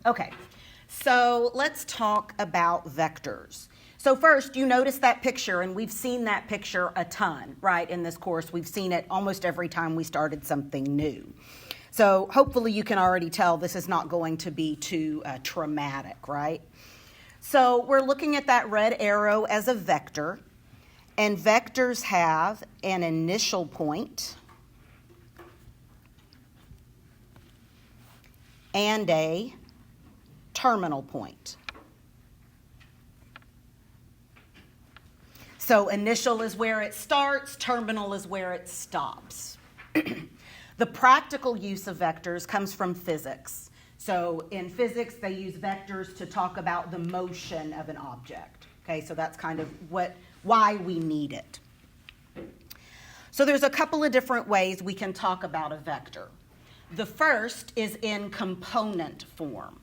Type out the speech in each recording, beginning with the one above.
Okay, so let's talk about vectors. So first, you notice that picture, and we've seen that picture a ton, right, in this course. We've seen it almost every time we started something new. So hopefully you can already tell this is not going to be too traumatic, right? So we're looking at that red arrow as a vector, and vectors have an initial point and a terminal point. So initial is where it starts, terminal is where it stops. The practical use of vectors comes from physics. So in physics, they use vectors to talk about the motion of an object. Okay, so that's kind of why we need it. So there's a couple of different ways we can talk about a vector. The first is in component form.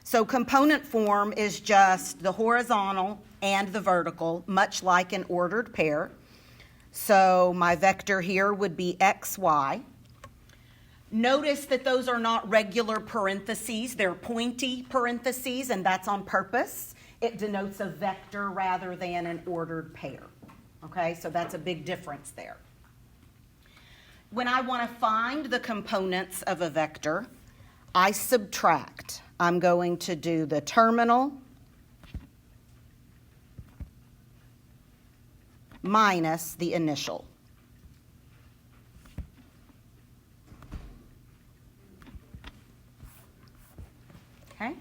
So component form is just the horizontal and the vertical, much like an ordered pair. So my vector here would be xy. Notice that those are not regular parentheses, they're pointy parentheses, and that's on purpose. It denotes a vector rather than an ordered pair. Okay, so that's a big difference there. When I want to find the components of a vector, I subtract. I'm going to do the terminal minus the initial. Okay?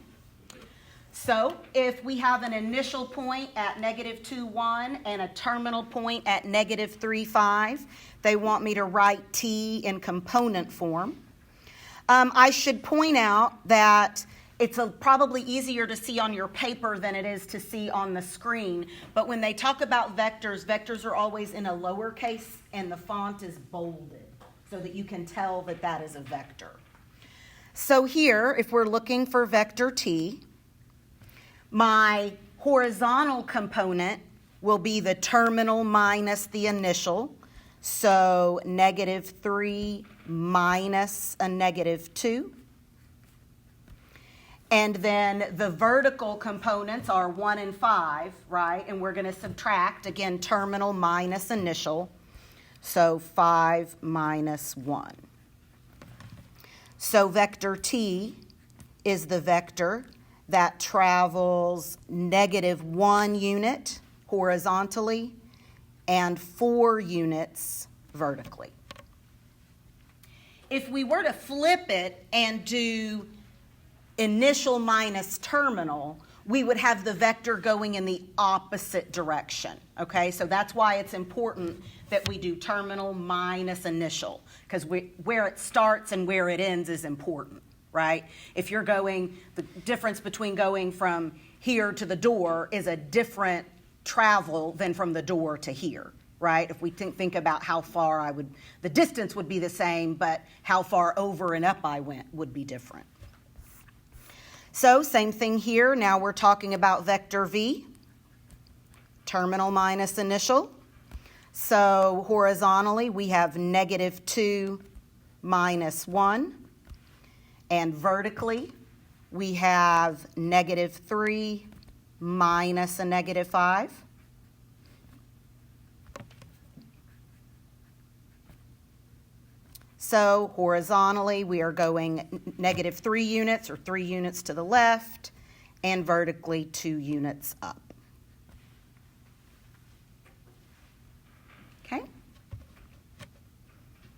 So if we have an initial point at -2, 1 and a terminal point at -3, 5, they want me to write t in component form. I should point out that it's probably easier to see on your paper than it is to see on the screen. But when they talk about vectors, vectors are always in a lowercase and the font is bolded so that you can tell that that is a vector. So here, if we're looking for vector t, my horizontal component will be the terminal minus the initial. So -3 minus a -2. And then the vertical components are 1 and 5, right? And we're going to subtract, again, terminal minus initial. So 5 minus 1. So vector t is the vector that travels -1 unit horizontally and 4 units vertically. If we were to flip it and do initial minus terminal, we would have the vector going in the opposite direction, okay? So that's why it's important that we do terminal minus initial, because where it starts and where it ends is important, right? If you're going, the difference between going from here to the door is a different travel than from the door to here, right? If we think about how far the distance would be the same, but how far over and up I went would be different. So same thing here. Now we're talking about vector v, terminal minus initial. So horizontally we have -2 minus 1. And vertically we have -3 minus a -5. So horizontally, we are going -3 units or 3 units to the left, and vertically 2 units up.